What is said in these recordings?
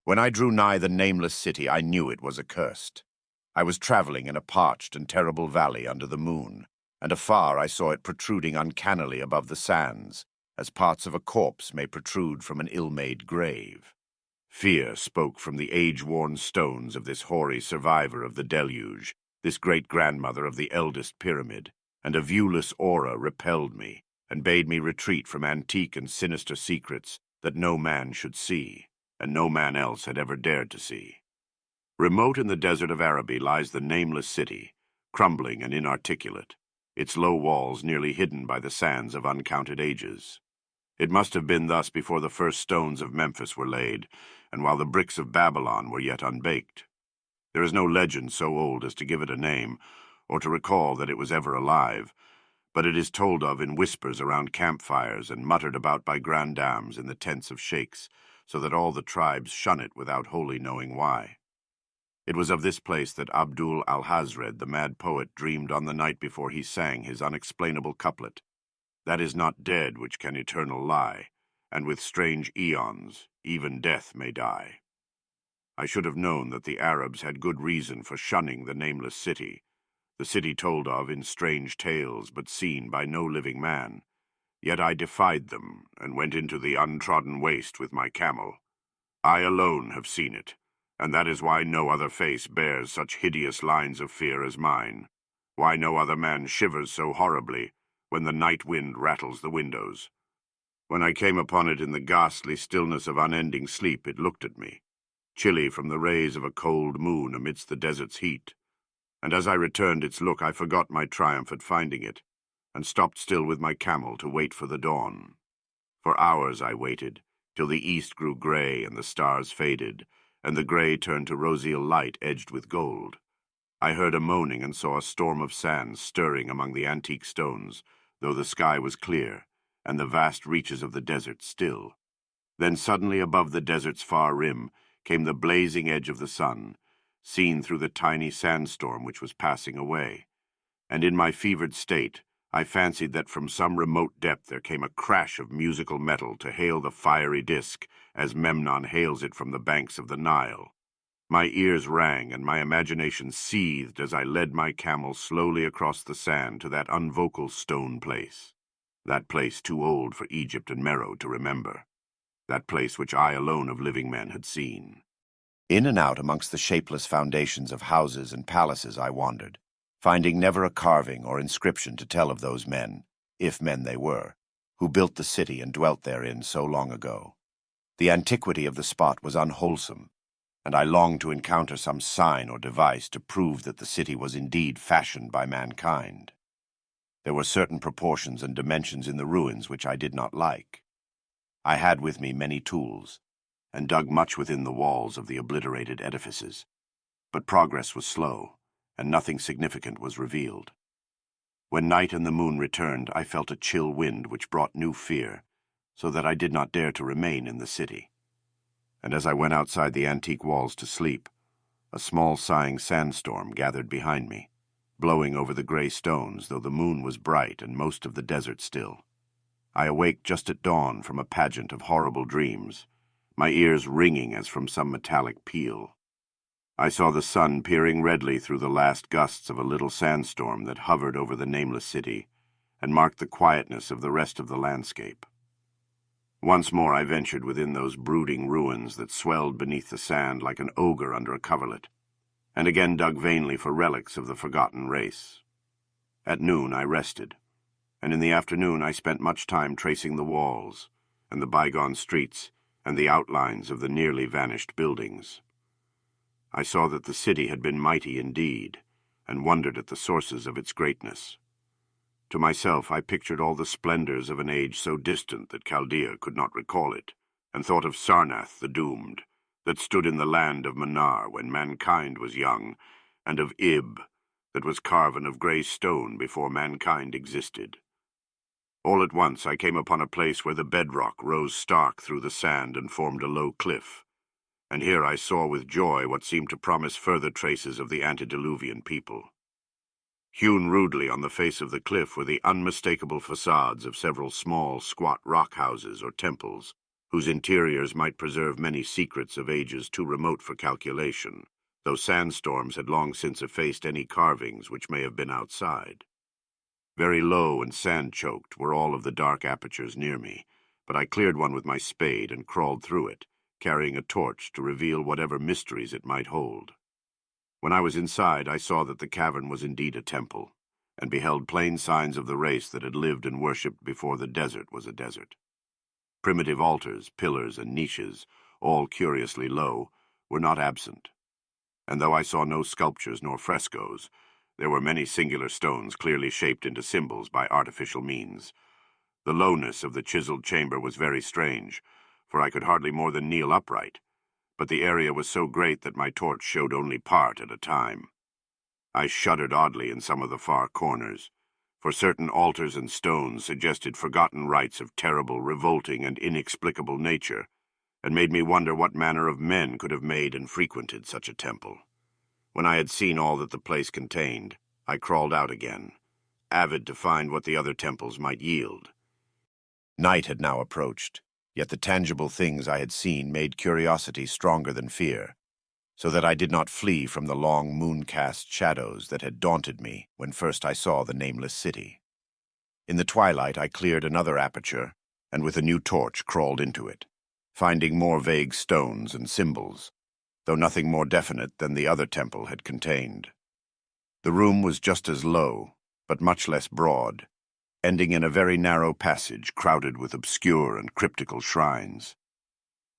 When I drew nigh the Nameless City, I knew it was accursed. I was traveling in a parched and terrible valley under the moon, and afar I saw it protruding uncannily above the sands, as parts of a corpse may protrude from an ill-made grave. Fear spoke from the age-worn stones of this hoary survivor of the deluge, this great-grandmother of the eldest pyramid, and a viewless aura repelled me and bade me retreat from antique and sinister secrets that no man should see, and no man else had ever dared to see. Remote in the desert of Araby lies the Nameless City, crumbling and inarticulate, its low walls nearly hidden by the sands of uncounted ages. It must have been thus before the first stones of Memphis were laid, and while the bricks of Babylon were yet unbaked. There is no legend so old as to give it a name, or to recall that it was ever alive, but it is told of in whispers around campfires and muttered about by grandames in the tents of sheikhs, so that all the tribes shun it without wholly knowing why. It was of this place that Abdul Alhazared, the mad poet, dreamed on the night before he sang his unexplainable couplet, "That is not dead which can eternal lie, and with strange eons even death may die." I should have known that the Arabs had good reason for shunning the Nameless City, the city told of in strange tales but seen by no living man. Yet I defied them and went into the untrodden waste with my camel. I alone have seen it, and that is why no other face bears such hideous lines of fear as mine, why no other man shivers so horribly when the night wind rattles the windows. When I came upon it in the ghastly stillness of unending sleep, it looked at me, chilly from the rays of a cold moon amidst the desert's heat, and as I returned its look I forgot my triumph at finding it, and stopped still with my camel to wait for the dawn. For hours I waited, till the east grew gray and the stars faded, and the gray turned to roseal light edged with gold. I heard a moaning and saw a storm of sand stirring among the antique stones, though the sky was clear, and the vast reaches of the desert still. Then suddenly above the desert's far rim came the blazing edge of the sun, seen through the tiny sandstorm which was passing away, and in my fevered state I fancied that from some remote depth there came a crash of musical metal to hail the fiery disk, as Memnon hails it from the banks of the Nile. My ears rang and my imagination seethed as I led my camel slowly across the sand to that unvocal stone place, that place too old for Egypt and Meroe to remember, that place which I alone of living men had seen. In and out amongst the shapeless foundations of houses and palaces I wandered, finding never a carving or inscription to tell of those men, if men they were, who built the city and dwelt therein so long ago. The antiquity of the spot was unwholesome, and I longed to encounter some sign or device to prove that the city was indeed fashioned by mankind. There were certain proportions and dimensions in the ruins which I did not like. I had with me many tools, and dug much within the walls of the obliterated edifices, but progress was slow, and nothing significant was revealed. When night and the moon returned, I felt a chill wind which brought new fear, so that I did not dare to remain in the city. And as I went outside the antique walls to sleep, a small sighing sandstorm gathered behind me, blowing over the gray stones, though the moon was bright and most of the desert still. I awaked just at dawn from a pageant of horrible dreams, my ears ringing as from some metallic peal. I saw the sun peering redly through the last gusts of a little sandstorm that hovered over the Nameless City and marked the quietness of the rest of the landscape. Once more I ventured within those brooding ruins that swelled beneath the sand like an ogre under a coverlet, and again dug vainly for relics of the forgotten race. At noon I rested, and in the afternoon I spent much time tracing the walls and the bygone streets and the outlines of the nearly vanished buildings. I saw that the city had been mighty indeed, and wondered at the sources of its greatness. To myself I pictured all the splendors of an age so distant that Chaldea could not recall it, and thought of Sarnath the doomed, that stood in the land of Manar when mankind was young, and of Ib, that was carven of grey stone before mankind existed. All at once I came upon a place where the bedrock rose stark through the sand and formed a low cliff, and here I saw with joy what seemed to promise further traces of the antediluvian people. Hewn rudely on the face of the cliff were the unmistakable facades of several small, squat rock houses or temples, whose interiors might preserve many secrets of ages too remote for calculation, though sandstorms had long since effaced any carvings which may have been outside. Very low and sand-choked were all of the dark apertures near me, but I cleared one with my spade and crawled through it, carrying a torch to reveal whatever mysteries it might hold. When I was inside, I saw that the cavern was indeed a temple, and beheld plain signs of the race that had lived and worshipped before the desert was a desert. Primitive altars, pillars, and niches, all curiously low, were not absent. And though I saw no sculptures nor frescoes, there were many singular stones clearly shaped into symbols by artificial means. The lowness of the chiseled chamber was very strange, for I could hardly more than kneel upright, but the area was so great that my torch showed only part at a time. I shuddered oddly in some of the far corners, for certain altars and stones suggested forgotten rites of terrible, revolting, and inexplicable nature, and made me wonder what manner of men could have made and frequented such a temple. When I had seen all that the place contained, I crawled out again, avid to find what the other temples might yield. Night had now approached, yet the tangible things I had seen made curiosity stronger than fear, so that I did not flee from the long moon-cast shadows that had daunted me when first I saw the Nameless City. In the twilight I cleared another aperture, and with a new torch crawled into it, finding more vague stones and symbols, though nothing more definite than the other temple had contained. The room was just as low, but much less broad, ending in a very narrow passage crowded with obscure and cryptical shrines.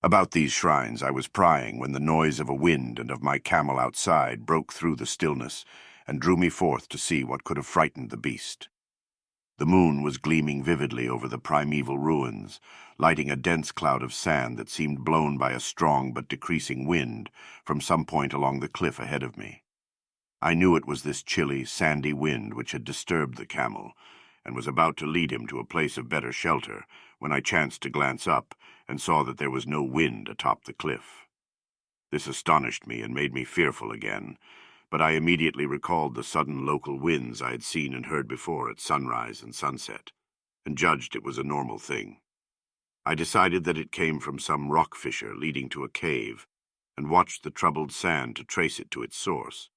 About these shrines I was prying when the noise of a wind and of my camel outside broke through the stillness and drew me forth to see what could have frightened the beast. The moon was gleaming vividly over the primeval ruins, lighting a dense cloud of sand that seemed blown by a strong but decreasing wind from some point along the cliff ahead of me. I knew it was this chilly, sandy wind which had disturbed the camel, and was about to lead him to a place of better shelter, when I chanced to glance up and saw that there was no wind atop the cliff. This astonished me and made me fearful again, but I immediately recalled the sudden local winds I had seen and heard before at sunrise and sunset, and judged it was a normal thing. I decided that it came from some rock fissure leading to a cave, and watched the troubled sand to trace it to its source,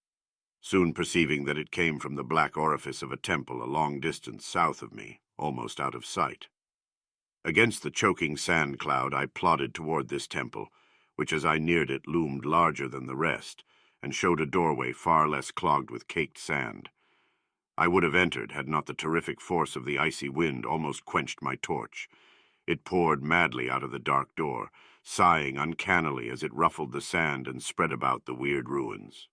soon perceiving that it came from the black orifice of a temple a long distance south of me, almost out of sight. Against the choking sand cloud I plodded toward this temple, which as I neared it loomed larger than the rest, and showed a doorway far less clogged with caked sand. I would have entered had not the terrific force of the icy wind almost quenched my torch. It poured madly out of the dark door, sighing uncannily as it ruffled the sand and spread about the weird ruins.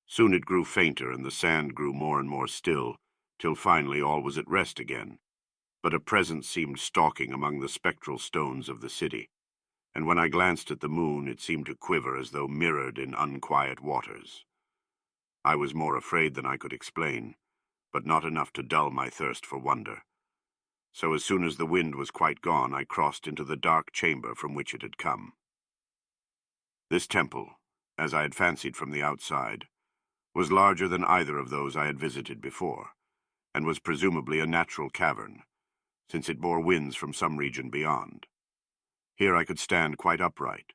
Soon it grew fainter and the sand grew more and more still, till finally all was at rest again. But a presence seemed stalking among the spectral stones of the city, and when I glanced at the moon it seemed to quiver as though mirrored in unquiet waters. I was more afraid than I could explain, but not enough to dull my thirst for wonder. So as soon as the wind was quite gone, I crossed into the dark chamber from which it had come. This temple, as I had fancied from the outside, was larger than either of those I had visited before, and was presumably a natural cavern, since it bore winds from some region beyond. Here I could stand quite upright,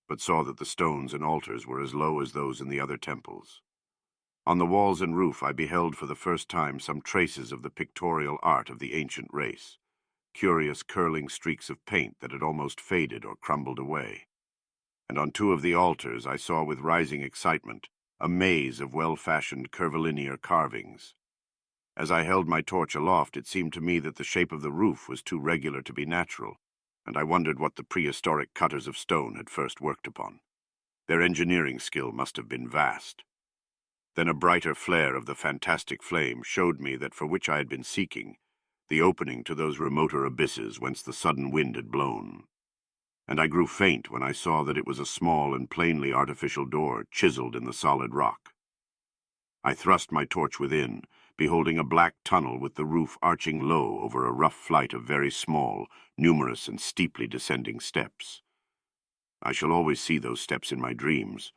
but saw that the stones and altars were as low as those in the other temples. On the walls and roof I beheld for the first time some traces of the pictorial art of the ancient race, curious curling streaks of paint that had almost faded or crumbled away. And on two of the altars I saw with rising excitement a maze of well-fashioned curvilinear carvings. As I held my torch aloft, it seemed to me that the shape of the roof was too regular to be natural, and I wondered what the prehistoric cutters of stone had first worked upon. Their engineering skill must have been vast. Then a brighter flare of the fantastic flame showed me that for which I had been seeking, the opening to those remoter abysses whence the sudden wind had blown. And I grew faint when I saw that it was a small and plainly artificial door chiseled in the solid rock. I thrust my torch within, beholding a black tunnel with the roof arching low over a rough flight of very small, numerous and steeply descending steps. I shall always see those steps in my dreams,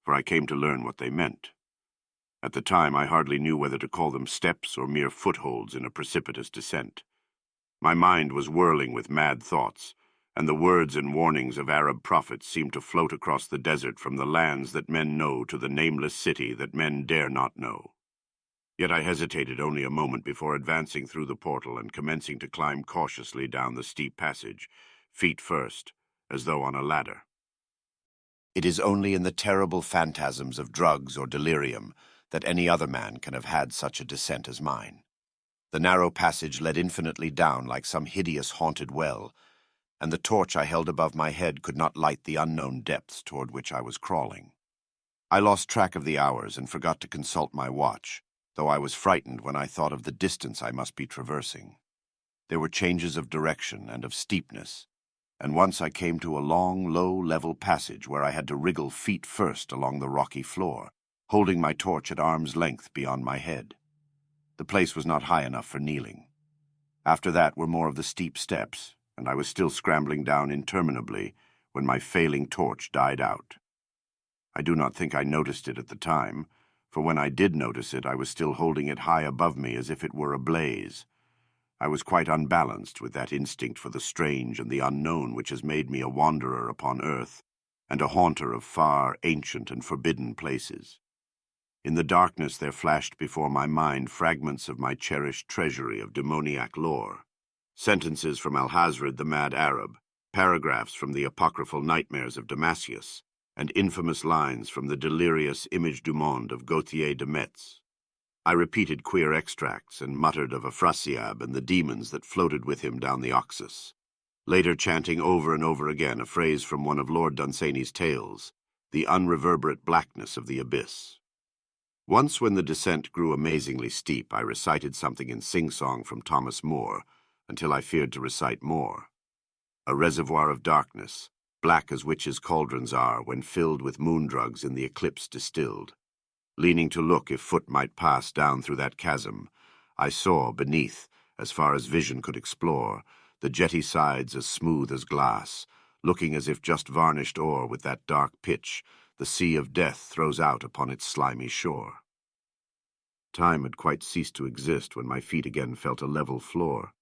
for I came to learn what they meant. At the time I hardly knew whether to call them steps or mere footholds in a precipitous descent. My mind was whirling with mad thoughts, and the words and warnings of Arab prophets seemed to float across the desert from the lands that men know to the nameless city that men dare not know. Yet I hesitated only a moment before advancing through the portal and commencing to climb cautiously down the steep passage, feet first, as though on a ladder. It is only in the terrible phantasms of drugs or delirium that any other man can have had such a descent as mine. The narrow passage led infinitely down like some hideous haunted well, and the torch I held above my head could not light the unknown depths toward which I was crawling. I lost track of the hours and forgot to consult my watch, though I was frightened when I thought of the distance I must be traversing. There were changes of direction and of steepness, and once I came to a long, low, level passage where I had to wriggle feet first along the rocky floor, holding my torch at arm's length beyond my head. The place was not high enough for kneeling. After that were more of the steep steps, and I was still scrambling down interminably when my failing torch died out. I do not think I noticed it at the time, for when I did notice it, I was still holding it high above me as if it were ablaze. I was quite unbalanced with that instinct for the strange and the unknown which has made me a wanderer upon earth, and a haunter of far, ancient, and forbidden places. In the darkness there flashed before my mind fragments of my cherished treasury of demoniac lore, sentences from Alhazared the mad Arab, paragraphs from the apocryphal nightmares of Damascus, and infamous lines from the delirious Image du Monde of Gauthier de Metz. I repeated queer extracts and muttered of Afrasiab and the demons that floated with him down the Oxus, later chanting over and over again a phrase from one of Lord Dunsany's tales, the unreverberate blackness of the abyss. Once when the descent grew amazingly steep, I recited something in sing-song from Thomas Moore, until I feared to recite more. A reservoir of darkness, black as witches' cauldrons are when filled with moon drugs in the eclipse distilled. Leaning to look if foot might pass down through that chasm, I saw beneath, as far as vision could explore, the jetty sides as smooth as glass, looking as if just varnished o'er with that dark pitch the sea of death throws out upon its slimy shore. Time had quite ceased to exist when my feet again felt a level floor,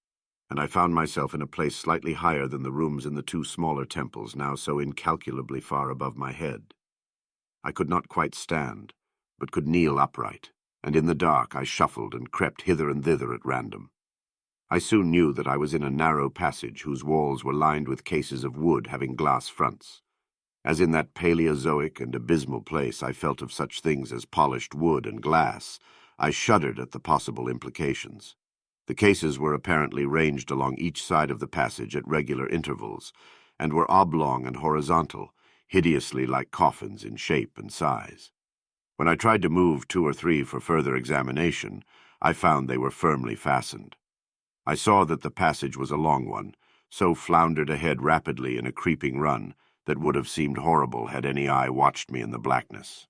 and I found myself in a place slightly higher than the rooms in the two smaller temples now so incalculably far above my head. I could not quite stand, but could kneel upright, and in the dark I shuffled and crept hither and thither at random. I soon knew that I was in a narrow passage whose walls were lined with cases of wood having glass fronts. As in that Paleozoic and abysmal place I felt of such things as polished wood and glass, I shuddered at the possible implications. The cases were apparently ranged along each side of the passage at regular intervals, and were oblong and horizontal, hideously like coffins in shape and size. When I tried to move two or three for further examination, I found they were firmly fastened. I saw that the passage was a long one, so floundered ahead rapidly in a creeping run that would have seemed horrible had any eye watched me in the blackness,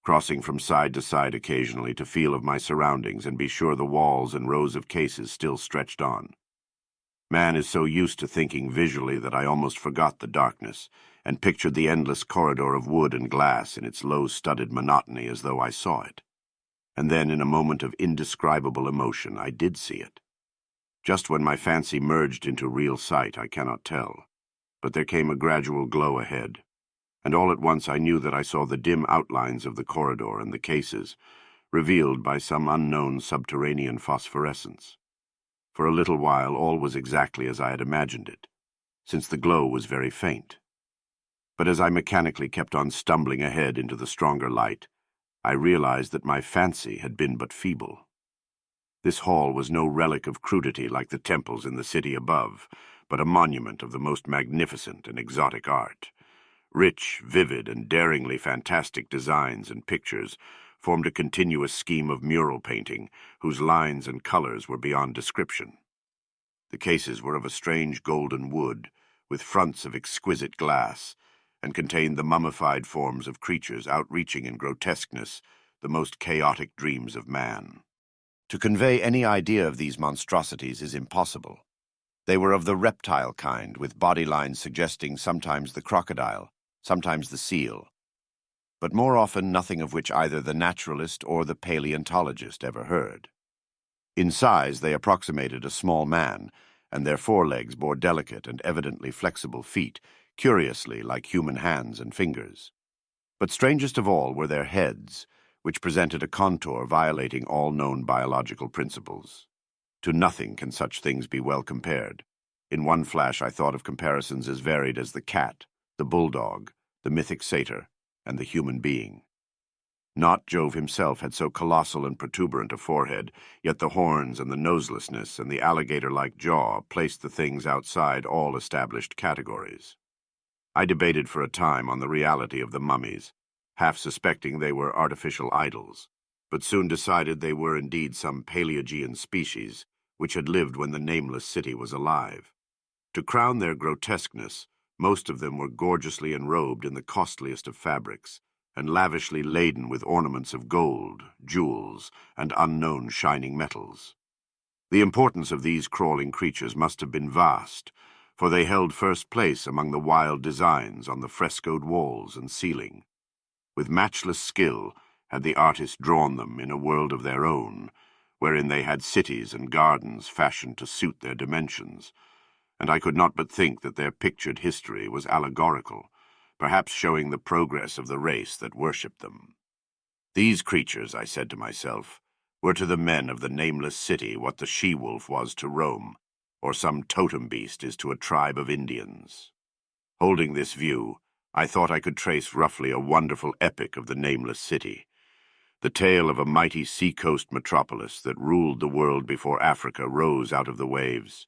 crossing from side to side occasionally to feel of my surroundings and be sure the walls and rows of cases still stretched on. Man is so used to thinking visually that I almost forgot the darkness, and pictured the endless corridor of wood and glass in its low-studded monotony as though I saw it. And then, in a moment of indescribable emotion, I did see it. Just when my fancy merged into real sight, I cannot tell, but there came a gradual glow ahead, and all at once I knew that I saw the dim outlines of the corridor and the cases, revealed by some unknown subterranean phosphorescence. For a little while all was exactly as I had imagined it, since the glow was very faint. But as I mechanically kept on stumbling ahead into the stronger light, I realized that my fancy had been but feeble. This hall was no relic of crudity like the temples in the city above, but a monument of the most magnificent and exotic art. Rich, vivid, and daringly fantastic designs and pictures formed a continuous scheme of mural painting, whose lines and colors were beyond description. The cases were of a strange golden wood, with fronts of exquisite glass, and contained the mummified forms of creatures outreaching in grotesqueness the most chaotic dreams of man. To convey any idea of these monstrosities is impossible. They were of the reptile kind, with body lines suggesting sometimes the crocodile, sometimes the seal, but more often nothing of which either the naturalist or the paleontologist ever heard. In size they approximated a small man, and their forelegs bore delicate and evidently flexible feet, curiously like human hands and fingers. But strangest of all were their heads, which presented a contour violating all known biological principles. To nothing can such things be well compared. In one flash I thought of comparisons as varied as the cat, the bulldog, the mythic satyr, and the human being. Not Jove himself had so colossal and protuberant a forehead, yet the horns and the noselessness and the alligator-like jaw placed the things outside all established categories. I debated for a time on the reality of the mummies, half suspecting they were artificial idols, but soon decided they were indeed some Paleogean species which had lived when the Nameless City was alive. To crown their grotesqueness, most of them were gorgeously enrobed in the costliest of fabrics, and lavishly laden with ornaments of gold, jewels, and unknown shining metals. The importance of these crawling creatures must have been vast, for they held first place among the wild designs on the frescoed walls and ceiling. With matchless skill had the artist drawn them in a world of their own, wherein they had cities and gardens fashioned to suit their dimensions, and I could not but think that their pictured history was allegorical, perhaps showing the progress of the race that worshipped them. These creatures, I said to myself, were to the men of the Nameless City what the she-wolf was to Rome, or some totem beast is to a tribe of Indians. Holding this view, I thought I could trace roughly a wonderful epic of the Nameless City, the tale of a mighty sea-coast metropolis that ruled the world before Africa rose out of the waves,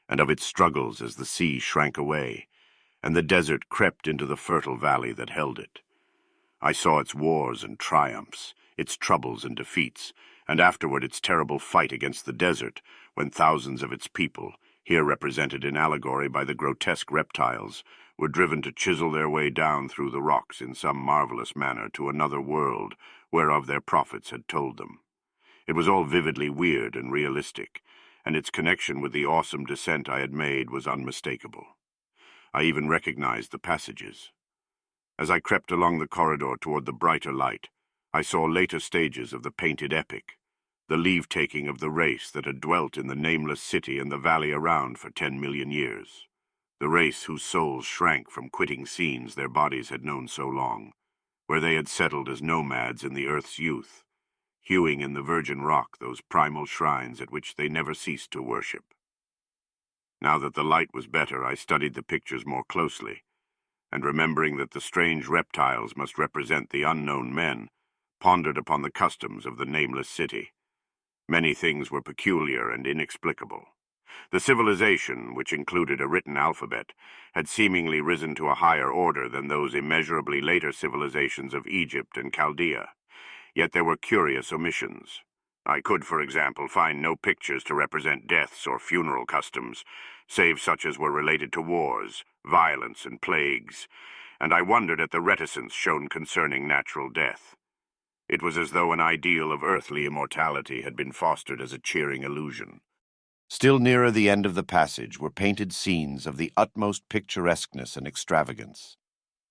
and of its struggles as the sea shrank away, and the desert crept into the fertile valley that held it. I saw its wars and triumphs, its troubles and defeats, and afterward its terrible fight against the desert, when thousands of its people, here represented in allegory by the grotesque reptiles, were driven to chisel their way down through the rocks in some marvelous manner to another world whereof their prophets had told them. It was all vividly weird and realistic, and its connection with the awesome descent I had made was unmistakable. I even recognized the passages. As I crept along the corridor toward the brighter light, I saw later stages of the painted epic, the leave-taking of the race that had dwelt in the Nameless City and the valley around for 10 million years, the race whose souls shrank from quitting scenes their bodies had known so long, where they had settled as nomads in the earth's youth, hewing in the virgin rock those primal shrines at which they never ceased to worship. Now that the light was better, I studied the pictures more closely, and remembering that the strange reptiles must represent the unknown men, pondered upon the customs of the Nameless City. Many things were peculiar and inexplicable. The civilization, which included a written alphabet, had seemingly risen to a higher order than those immeasurably later civilizations of Egypt and Chaldea. Yet there were curious omissions. I could, for example, find no pictures to represent deaths or funeral customs, save such as were related to wars, violence, and plagues, and I wondered at the reticence shown concerning natural death. It was as though an ideal of earthly immortality had been fostered as a cheering illusion. Still nearer the end of the passage were painted scenes of the utmost picturesqueness and extravagance,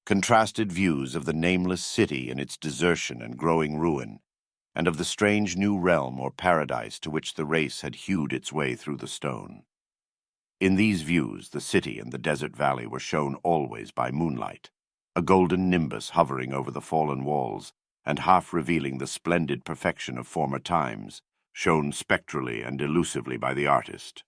contrasted views of the Nameless City in its desertion and growing ruin, and of the strange new realm or paradise to which the race had hewed its way through the stone. In these views, the city and the desert valley were shown always by moonlight, a golden nimbus hovering over the fallen walls and half revealing the splendid perfection of former times, shown spectrally and elusively by the artist.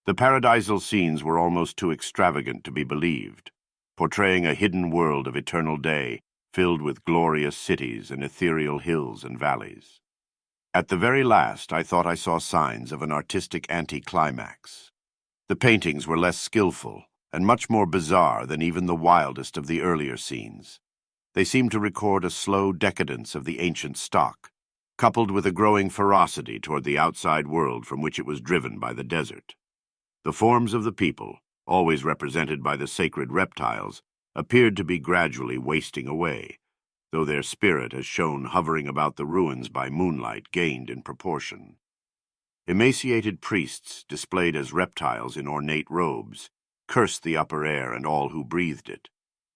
The paradisal scenes were almost too extravagant to be believed, portraying a hidden world of eternal day, filled with glorious cities and ethereal hills and valleys. At the very last, I thought I saw signs of an artistic anticlimax. The paintings were less skillful and much more bizarre than even the wildest of the earlier scenes. They seemed to record a slow decadence of the ancient stock, coupled with a growing ferocity toward the outside world from which it was driven by the desert. The forms of the people, always represented by the sacred reptiles, appeared to be gradually wasting away, though their spirit, as shown hovering about the ruins by moonlight, gained in proportion. Emaciated priests, displayed as reptiles in ornate robes, cursed the upper air and all who breathed it,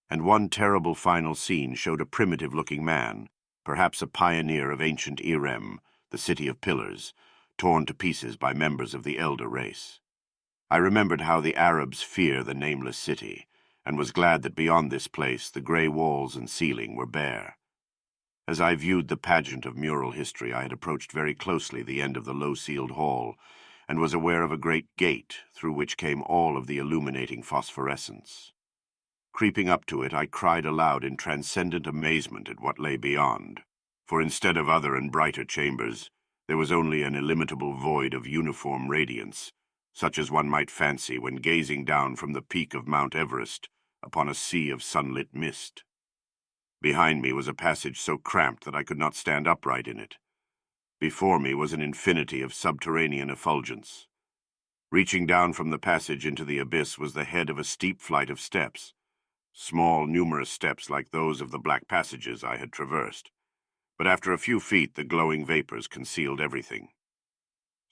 and one terrible final scene showed a primitive-looking man, perhaps a pioneer of ancient Irem, the city of pillars, torn to pieces by members of the elder race. I remembered how the Arabs fear the Nameless City, and was glad that beyond this place the gray walls and ceiling were bare. As I viewed the pageant of mural history, I had approached very closely the end of the low-ceiled hall, and was aware of a great gate through which came all of the illuminating phosphorescence. Creeping up to it, I cried aloud in transcendent amazement at what lay beyond, for instead of other and brighter chambers, there was only an illimitable void of uniform radiance, such as one might fancy when gazing down from the peak of Mount Everest upon a sea of sunlit mist. Behind me was a passage so cramped that I could not stand upright in it. Before me was an infinity of subterranean effulgence. Reaching down from the passage into the abyss was the head of a steep flight of steps, small, numerous steps like those of the black passages I had traversed. But after a few feet, the glowing vapors concealed everything.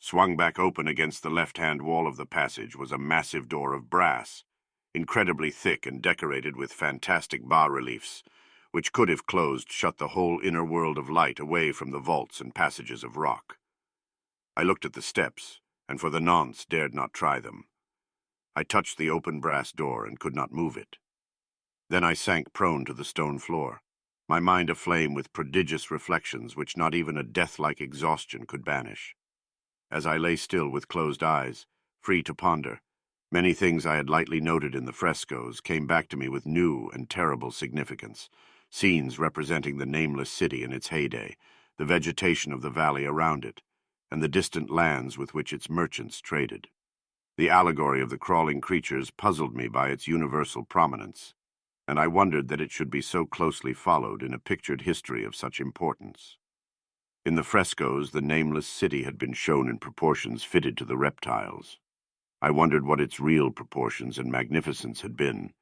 Swung back open against the left-hand wall of the passage was a massive door of brass, incredibly thick and decorated with fantastic bas-reliefs, which could, if closed, shut the whole inner world of light away from the vaults and passages of rock. I looked at the steps, and for the nonce dared not try them. I touched the open brass door and could not move it. Then I sank prone to the stone floor, my mind aflame with prodigious reflections which not even a death-like exhaustion could banish. As I lay still with closed eyes, free to ponder, many things I had lightly noted in the frescoes came back to me with new and terrible significance. Scenes representing the Nameless City in its heyday, the vegetation of the valley around it, and the distant lands with which its merchants traded. The allegory of the crawling creatures puzzled me by its universal prominence, and I wondered that it should be so closely followed in a pictured history of such importance. In the frescoes, the Nameless City had been shown in proportions fitted to the reptiles. I wondered what its real proportions and magnificence had been,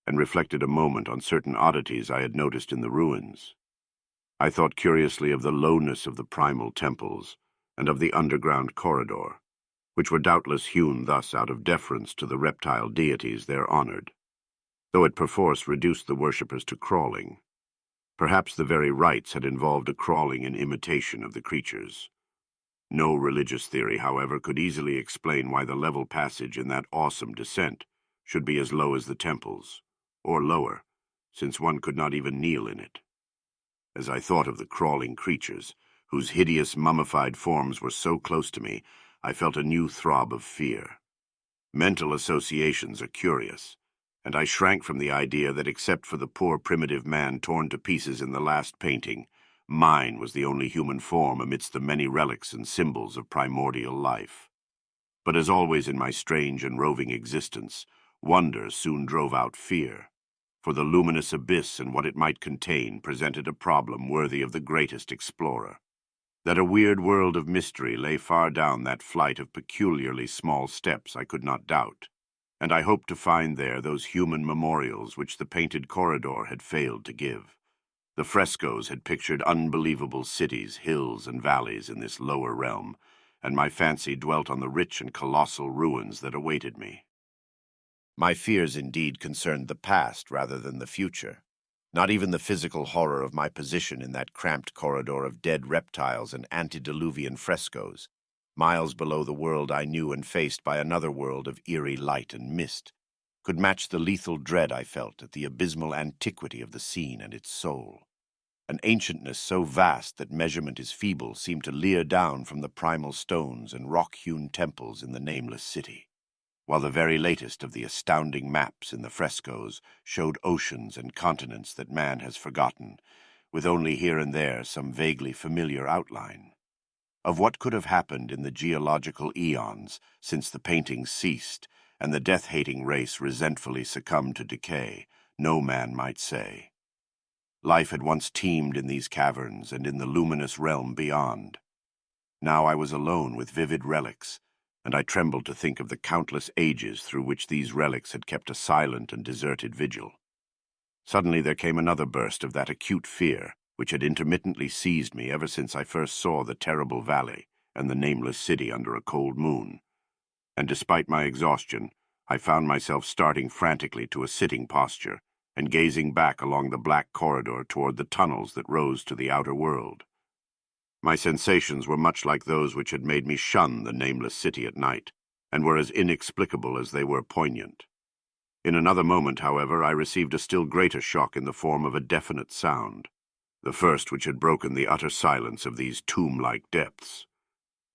and reflected a moment on certain oddities I had noticed in the ruins. I thought curiously of the lowness of the primal temples, and of the underground corridor, which were doubtless hewn thus out of deference to the reptile deities there honored, though it perforce reduced the worshippers to crawling. Perhaps the very rites had involved a crawling in imitation of the creatures. No religious theory, however, could easily explain why the level passage in that awesome descent should be as low as the temples, or lower, since one could not even kneel in it. As I thought of the crawling creatures, whose hideous mummified forms were so close to me, I felt a new throb of fear. Mental associations are curious, and I shrank from the idea that except for the poor primitive man torn to pieces in the last painting, mine was the only human form amidst the many relics and symbols of primordial life. But as always in my strange and roving existence, wonder soon drove out fear, for the luminous abyss and what it might contain presented a problem worthy of the greatest explorer. That a weird world of mystery lay far down that flight of peculiarly small steps I could not doubt, and I hoped to find there those human memorials which the painted corridor had failed to give. The frescoes had pictured unbelievable cities, hills, and valleys in this lower realm, and my fancy dwelt on the rich and colossal ruins that awaited me. My fears indeed concerned the past rather than the future. Not even the physical horror of my position in that cramped corridor of dead reptiles and antediluvian frescoes, miles below the world I knew and faced by another world of eerie light and mist, could match the lethal dread I felt at the abysmal antiquity of the scene and its soul. An ancientness so vast that measurement is feeble seemed to leer down from the primal stones and rock-hewn temples in the Nameless City, while the very latest of the astounding maps in the frescoes showed oceans and continents that man has forgotten, with only here and there some vaguely familiar outline. Of what could have happened in the geological eons since the paintings ceased and the death-hating race resentfully succumbed to decay, no man might say. Life had once teemed in these caverns and in the luminous realm beyond. Now I was alone with vivid relics, and I trembled to think of the countless ages through which these relics had kept a silent and deserted vigil. Suddenly there came another burst of that acute fear which had intermittently seized me ever since I first saw the terrible valley and the Nameless City under a cold moon. And despite my exhaustion, I found myself starting frantically to a sitting posture and gazing back along the black corridor toward the tunnels that rose to the outer world. My sensations were much like those which had made me shun the Nameless City at night, and were as inexplicable as they were poignant. In another moment, however, I received a still greater shock in the form of a definite sound, the first which had broken the utter silence of these tomb-like depths.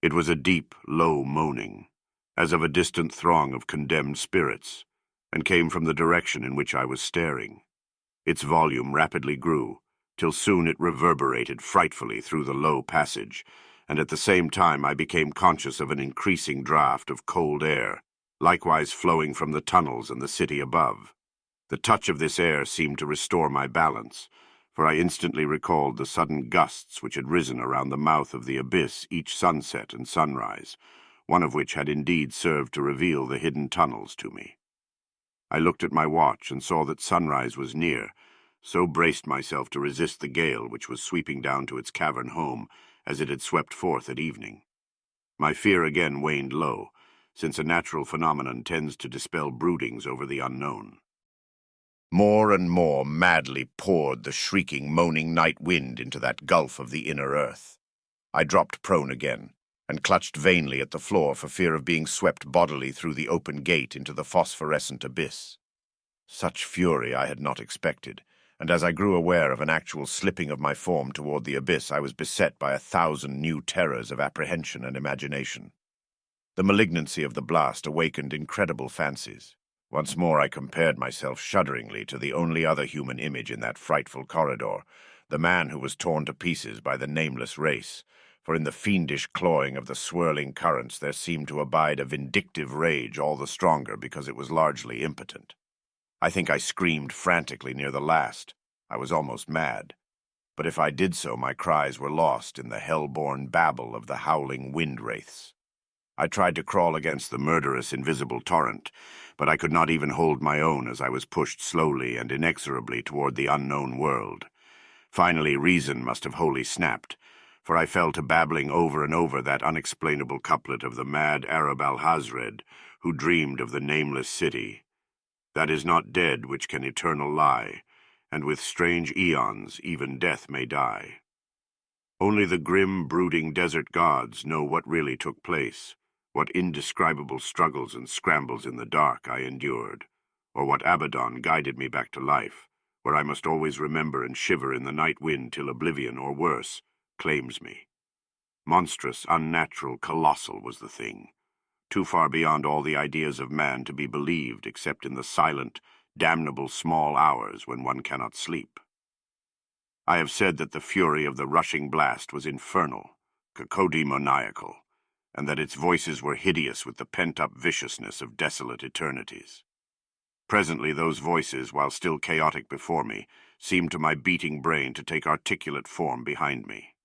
It was a deep, low moaning, as of a distant throng of condemned spirits, and came from the direction in which I was staring. Its volume rapidly grew, till soon it reverberated frightfully through the low passage, and at the same time I became conscious of an increasing draught of cold air, likewise flowing from the tunnels and the city above. The touch of this air seemed to restore my balance, for I instantly recalled the sudden gusts which had risen around the mouth of the abyss each sunset and sunrise, one of which had indeed served to reveal the hidden tunnels to me. I looked at my watch and saw that sunrise was near, so braced myself to resist the gale which was sweeping down to its cavern home as it had swept forth at evening. My fear again waned low, since a natural phenomenon tends to dispel broodings over the unknown. More and more madly poured the shrieking, moaning night wind into that gulf of the inner earth. I dropped prone again, and clutched vainly at the floor for fear of being swept bodily through the open gate into the phosphorescent abyss. Such fury I had not expected, and as I grew aware of an actual slipping of my form toward the abyss, I was beset by 1,000 new terrors of apprehension and imagination. The malignancy of the blast awakened incredible fancies. Once more I compared myself shudderingly to the only other human image in that frightful corridor, the man who was torn to pieces by the nameless race, for in the fiendish clawing of the swirling currents there seemed to abide a vindictive rage all the stronger because it was largely impotent. I think I screamed frantically near the last. I was almost mad. But if I did so, my cries were lost in the hell-born babble of the howling wind-wraiths. I tried to crawl against the murderous invisible torrent, but I could not even hold my own as I was pushed slowly and inexorably toward the unknown world. Finally, reason must have wholly snapped, for I fell to babbling over and over that unexplainable couplet of the mad Arab Alhazared, who dreamed of the nameless city. That is not dead which can eternal lie, and with strange eons even death may die. Only the grim, brooding desert gods know what really took place, what indescribable struggles and scrambles in the dark I endured, or what Abaddon guided me back to life, where I must always remember and shiver in the night wind till oblivion, or worse, claims me. Monstrous, unnatural, colossal was the thing, too far beyond all the ideas of man to be believed except in the silent, damnable small hours when one cannot sleep. I have said that the fury of the rushing blast was infernal, cacodemoniacal, and that its voices were hideous with the pent-up viciousness of desolate eternities. Presently those voices, while still chaotic before me, seemed to my beating brain to take articulate form behind me.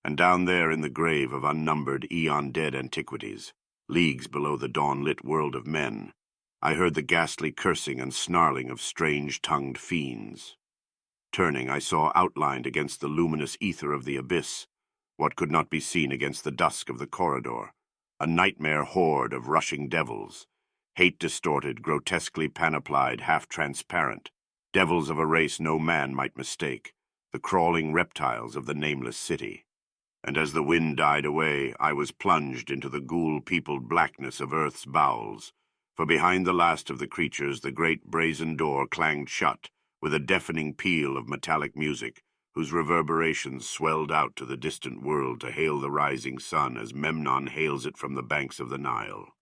And down there in the grave of unnumbered eon-dead antiquities, leagues below the dawn-lit world of men, I heard the ghastly cursing and snarling of strange-tongued fiends. Turning, I saw outlined against the luminous ether of the abyss what could not be seen against the dusk of the corridor, a nightmare horde of rushing devils, hate-distorted, grotesquely panoplied, half-transparent, devils of a race no man might mistake, the crawling reptiles of the Nameless City. And as the wind died away, I was plunged into the ghoul-peopled blackness of Earth's bowels, for behind the last of the creatures the great brazen door clanged shut, with a deafening peal of metallic music, whose reverberations swelled out to the distant world to hail the rising sun as Memnon hails it from the banks of the Nile.